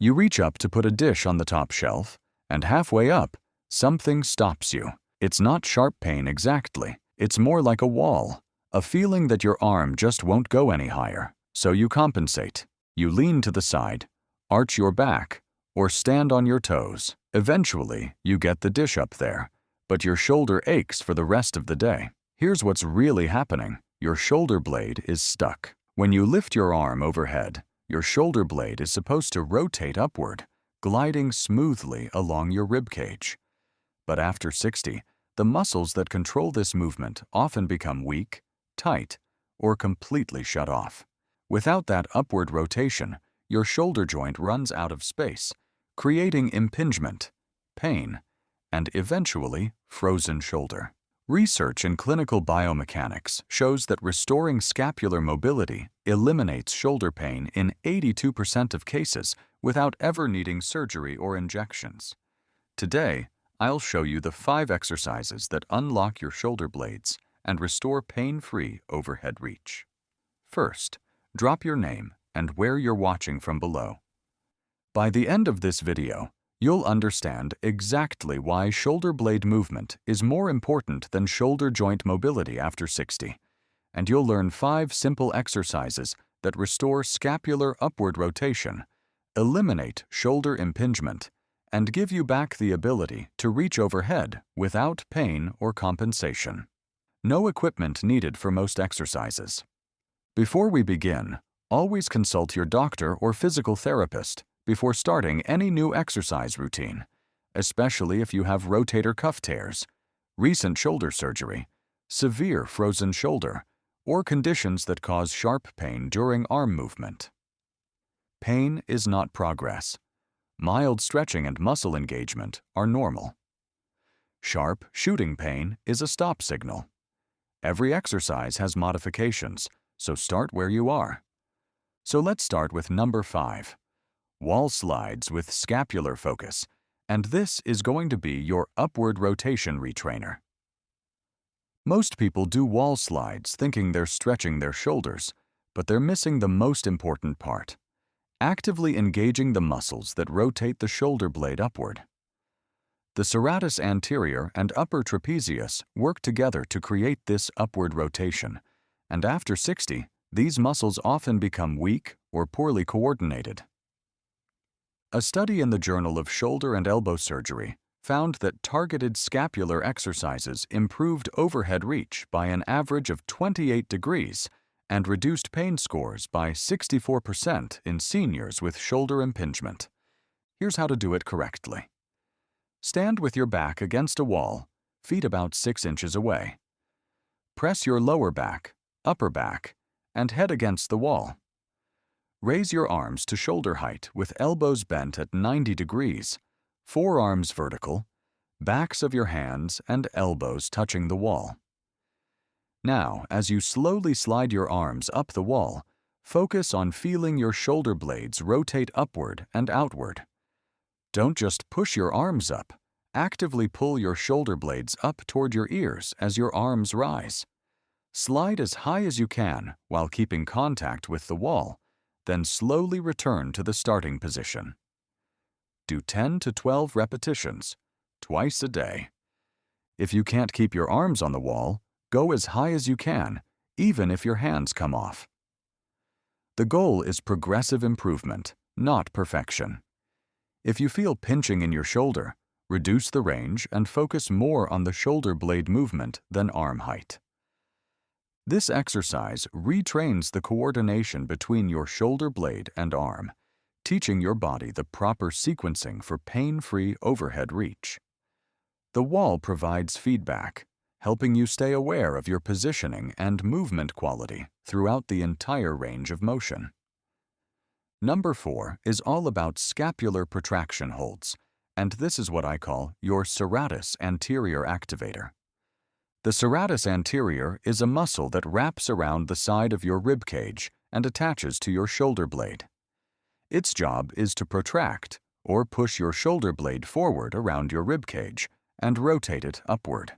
You reach up to put a dish on the top shelf, and halfway up, something stops you. It's not sharp pain exactly. It's more like a wall, a feeling that your arm just won't go any higher. So you compensate. You lean to the side, arch your back, or stand on your toes. Eventually, you get the dish up there, but your shoulder aches for the rest of the day. Here's what's really happening. Your shoulder blade is stuck. When you lift your arm overhead, your shoulder blade is supposed to rotate upward, gliding smoothly along your rib cage. But after 60, the muscles that control this movement often become weak, tight, or completely shut off. Without that upward rotation, your shoulder joint runs out of space, creating impingement, pain, and eventually frozen shoulder. Research in clinical biomechanics shows that restoring scapular mobility eliminates shoulder pain in 82% of cases without ever needing surgery or injections. Today, I'll show you the 5 exercises that unlock your shoulder blades and restore pain-free overhead reach. First, drop your name and where you're watching from below. By the end of this video, you'll understand exactly why shoulder blade movement is more important than shoulder joint mobility after 60, and you'll learn 5 simple exercises that restore scapular upward rotation, eliminate shoulder impingement, and give you back the ability to reach overhead without pain or compensation. No equipment needed for most exercises. Before we begin, always consult your doctor or physical therapist before starting any new exercise routine, especially if you have rotator cuff tears, recent shoulder surgery, severe frozen shoulder, or conditions that cause sharp pain during arm movement. Pain is not progress. Mild stretching and muscle engagement are normal. Sharp, shooting pain is a stop signal. Every exercise has modifications, so start where you are. So let's start with number 5. Wall slides with scapular focus, and this is going to be your upward rotation retrainer. Most people do wall slides thinking they're stretching their shoulders, but they're missing the most important part: actively engaging the muscles that rotate the shoulder blade upward. The serratus anterior and upper trapezius work together to create this upward rotation, and after 60, these muscles often become weak or poorly coordinated. A study in the Journal of Shoulder and Elbow Surgery found that targeted scapular exercises improved overhead reach by an average of 28 degrees and reduced pain scores by 64% in seniors with shoulder impingement. Here's how to do it correctly. Stand with your back against a wall, feet about 6 inches away. Press your lower back, upper back, and head against the wall. Raise your arms to shoulder height with elbows bent at 90 degrees, forearms vertical, backs of your hands and elbows touching the wall. Now, as you slowly slide your arms up the wall, focus on feeling your shoulder blades rotate upward and outward. Don't just push your arms up, actively pull your shoulder blades up toward your ears as your arms rise. Slide as high as you can while keeping contact with the wall, then slowly return to the starting position. Do 10 to 12 repetitions, twice a day. If you can't keep your arms on the wall, go as high as you can, even if your hands come off. The goal is progressive improvement, not perfection. If you feel pinching in your shoulder, reduce the range and focus more on the shoulder blade movement than arm height. This exercise retrains the coordination between your shoulder blade and arm, teaching your body the proper sequencing for pain-free overhead reach. The wall provides feedback, helping you stay aware of your positioning and movement quality throughout the entire range of motion. Number 4 is all about scapular protraction holds, and this is what I call your serratus anterior activator. The serratus anterior is a muscle that wraps around the side of your rib cage and attaches to your shoulder blade. Its job is to protract or push your shoulder blade forward around your rib cage and rotate it upward.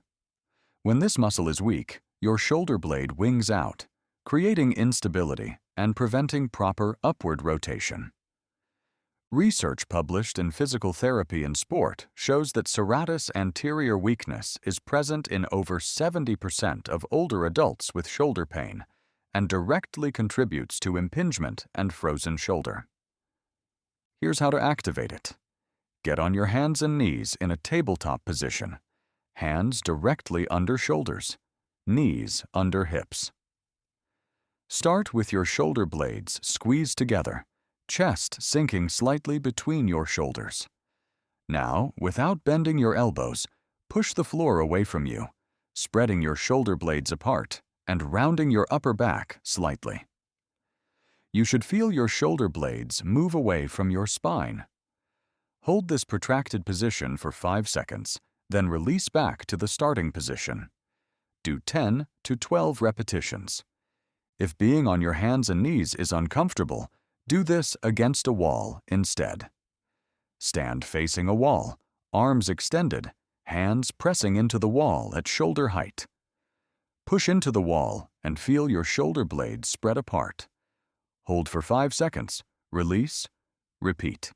When this muscle is weak, your shoulder blade wings out, creating instability and preventing proper upward rotation. Research published in Physical Therapy in Sport shows that serratus anterior weakness is present in over 70% of older adults with shoulder pain and directly contributes to impingement and frozen shoulder. Here's how to activate it. Get on your hands and knees in a tabletop position. Hands directly under shoulders, knees under hips. Start with your shoulder blades squeezed together, chest sinking slightly between your shoulders. Now, without bending your elbows, push the floor away from you, spreading your shoulder blades apart and rounding your upper back slightly. You should feel your shoulder blades move away from your spine. Hold this protracted position for 5 seconds, then release back to the starting position. Do 10 to 12 repetitions. If being on your hands and knees is uncomfortable, do this against a wall instead. Stand facing a wall, arms extended, hands pressing into the wall at shoulder height. Push into the wall and feel your shoulder blades spread apart. Hold for 5 seconds, release, repeat.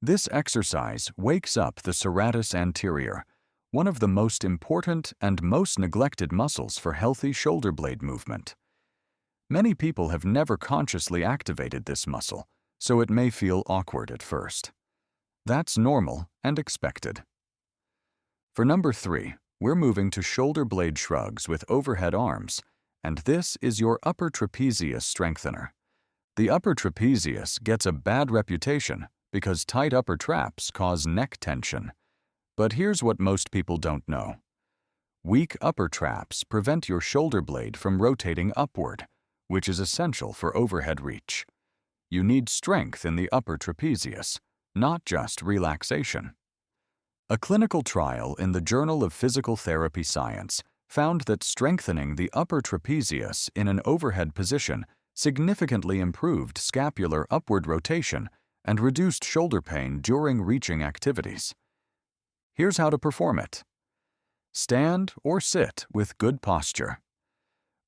This exercise wakes up the serratus anterior, one of the most important and most neglected muscles for healthy shoulder blade movement. Many people have never consciously activated this muscle, so it may feel awkward at first. That's normal and expected. For number 3, we're moving to shoulder blade shrugs with overhead arms, and this is your upper trapezius strengthener. The upper trapezius gets a bad reputation because tight upper traps cause neck tension. But here's what most people don't know. Weak upper traps prevent your shoulder blade from rotating upward, which is essential for overhead reach. You need strength in the upper trapezius, not just relaxation. A clinical trial in the Journal of Physical Therapy Science found that strengthening the upper trapezius in an overhead position significantly improved scapular upward rotation and reduced shoulder pain during reaching activities. Here's how to perform it. Stand or sit with good posture.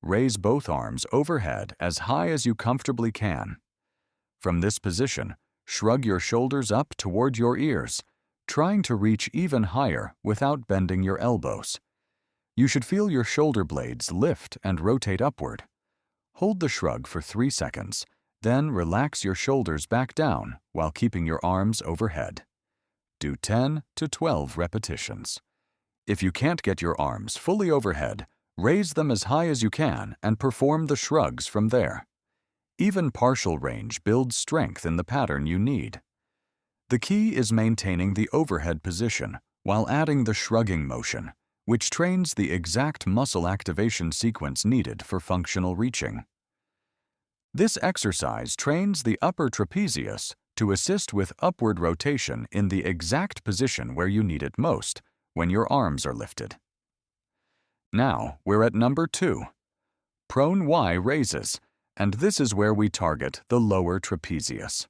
Raise both arms overhead as high as you comfortably can. From this position, shrug your shoulders up toward your ears, trying to reach even higher without bending your elbows. You should feel your shoulder blades lift and rotate upward. Hold the shrug for 3 seconds, then relax your shoulders back down while keeping your arms overhead. Do 10 to 12 repetitions. If you can't get your arms fully overhead, raise them as high as you can and perform the shrugs from there. Even partial range builds strength in the pattern you need. The key is maintaining the overhead position while adding the shrugging motion, which trains the exact muscle activation sequence needed for functional reaching. This exercise trains the upper trapezius to assist with upward rotation in the exact position where you need it most, when your arms are lifted. Now we're at number 2. Prone Y raises, and this is where we target the lower trapezius.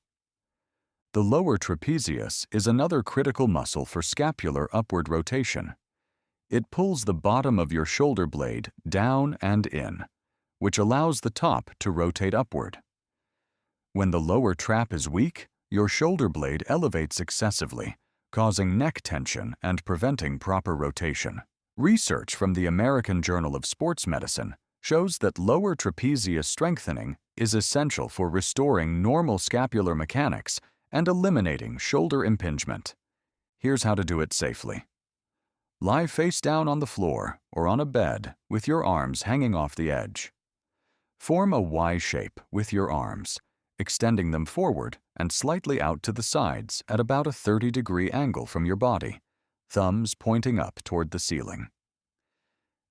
The lower trapezius is another critical muscle for scapular upward rotation. It pulls the bottom of your shoulder blade down and in, which allows the top to rotate upward. When the lower trap is weak, your shoulder blade elevates excessively, causing neck tension and preventing proper rotation. Research from the American Journal of Sports Medicine shows that lower trapezius strengthening is essential for restoring normal scapular mechanics and eliminating shoulder impingement. Here's how to do it safely. Lie face down on the floor or on a bed with your arms hanging off the edge. Form a Y shape with your arms, extending them forward and slightly out to the sides at about a 30-degree angle from your body, thumbs pointing up toward the ceiling.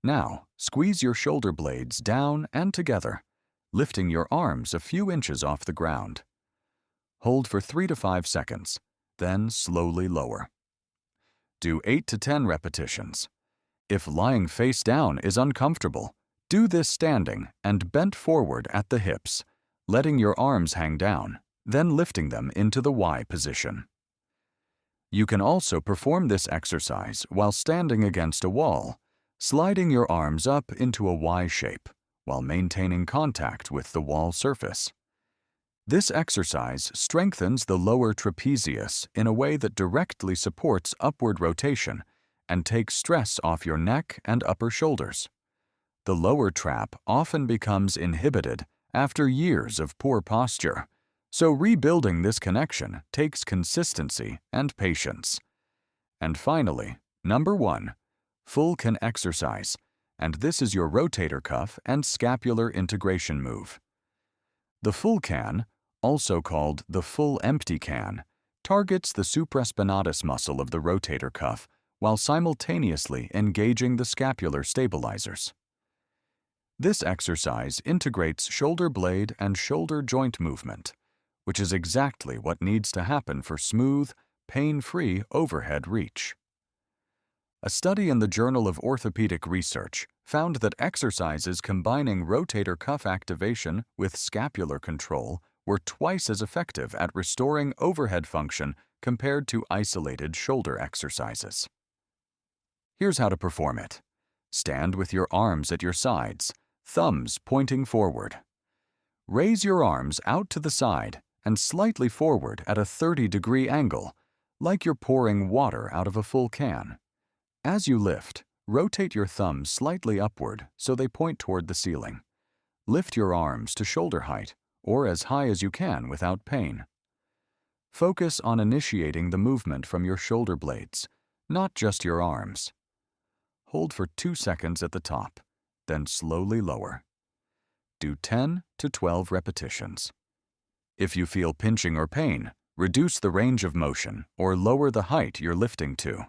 Now, squeeze your shoulder blades down and together, lifting your arms a few inches off the ground. Hold for 3 to 5 seconds, then slowly lower. Do 8 to 10 repetitions. If lying face down is uncomfortable, do this standing and bent forward at the hips, letting your arms hang down, then lifting them into the Y position. You can also perform this exercise while standing against a wall, sliding your arms up into a Y shape while maintaining contact with the wall surface. This exercise strengthens the lower trapezius in a way that directly supports upward rotation and takes stress off your neck and upper shoulders. The lower trap often becomes inhibited after years of poor posture, so rebuilding this connection takes consistency and patience. And finally, number 1, full can exercise, and this is your rotator cuff and scapular integration move. The full can, also called the full empty can, targets the supraspinatus muscle of the rotator cuff while simultaneously engaging the scapular stabilizers. This exercise integrates shoulder blade and shoulder joint movement, which is exactly what needs to happen for smooth, pain-free overhead reach. A study in the Journal of Orthopedic Research found that exercises combining rotator cuff activation with scapular control were twice as effective at restoring overhead function compared to isolated shoulder exercises. Here's how to perform it. Stand with your arms at your sides, thumbs pointing forward. Raise your arms out to the side and slightly forward at a 30-degree angle, like you're pouring water out of a full can. As you lift, rotate your thumbs slightly upward so they point toward the ceiling. Lift your arms to shoulder height, or as high as you can without pain. Focus on initiating the movement from your shoulder blades, not just your arms. Hold for 2 seconds at the top, then slowly lower. Do 10 to 12 repetitions. If you feel pinching or pain, reduce the range of motion or lower the height you're lifting to.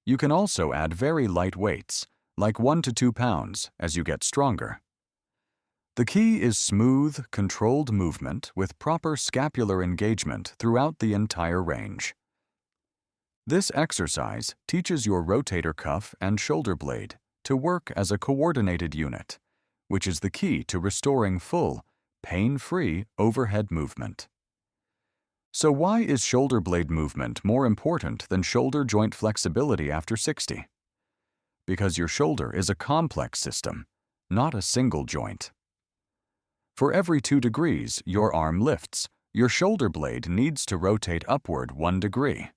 You can also add very light weights, like 1 to 2 pounds, as you get stronger. The key is smooth, controlled movement with proper scapular engagement throughout the entire range. This exercise teaches your rotator cuff and shoulder blade to work as a coordinated unit, which is the key to restoring full, pain-free overhead movement. So why is shoulder blade movement more important than shoulder joint flexibility after 60? Because your shoulder is a complex system, not a single joint. For every 2 degrees your arm lifts, your shoulder blade needs to rotate upward 1 degree.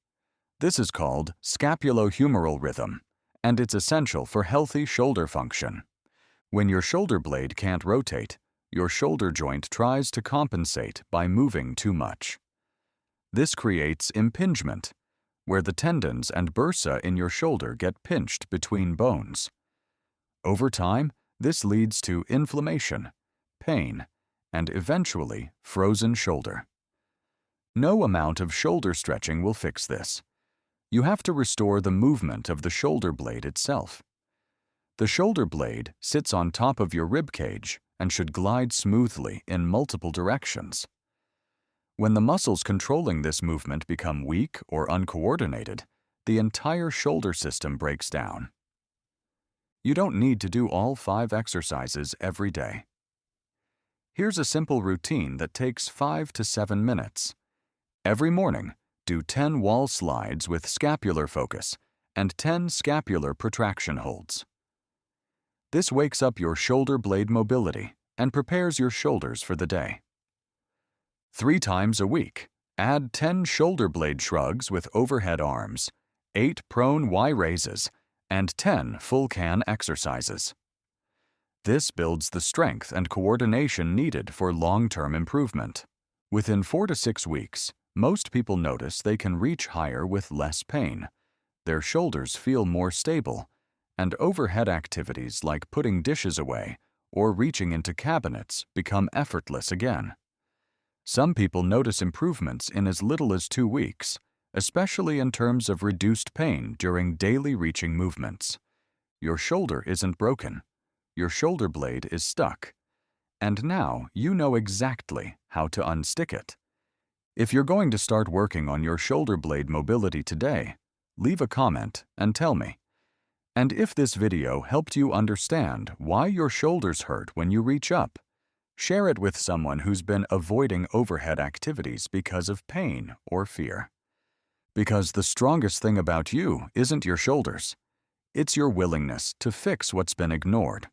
This is called scapulohumeral rhythm, and it's essential for healthy shoulder function. When your shoulder blade can't rotate, your shoulder joint tries to compensate by moving too much. This creates impingement, where the tendons and bursa in your shoulder get pinched between bones. Over time, this leads to inflammation, pain, and eventually frozen shoulder. No amount of shoulder stretching will fix this. You have to restore the movement of the shoulder blade itself. The shoulder blade sits on top of your rib cage and should glide smoothly in multiple directions. When the muscles controlling this movement become weak or uncoordinated, the entire shoulder system breaks down. You don't need to do all 5 exercises every day. Here's a simple routine that takes 5 to 7 minutes. Every morning, do 10 wall slides with scapular focus and 10 scapular protraction holds. This wakes up your shoulder blade mobility and prepares your shoulders for the day. 3 times a week, add 10 shoulder blade shrugs with overhead arms, 8 prone Y raises, and 10 full can exercises. This builds the strength and coordination needed for long-term improvement. Within 4 to 6 weeks, most people notice they can reach higher with less pain. Their shoulders feel more stable, and overhead activities like putting dishes away or reaching into cabinets become effortless again. Some people notice improvements in as little as 2 weeks, especially in terms of reduced pain during daily reaching movements. Your shoulder isn't broken. Your shoulder blade is stuck. And now you know exactly how to unstick it. If you're going to start working on your shoulder blade mobility today, leave a comment and tell me. And if this video helped you understand why your shoulders hurt when you reach up, share it with someone who's been avoiding overhead activities because of pain or fear. Because the strongest thing about you isn't your shoulders. It's your willingness to fix what's been ignored.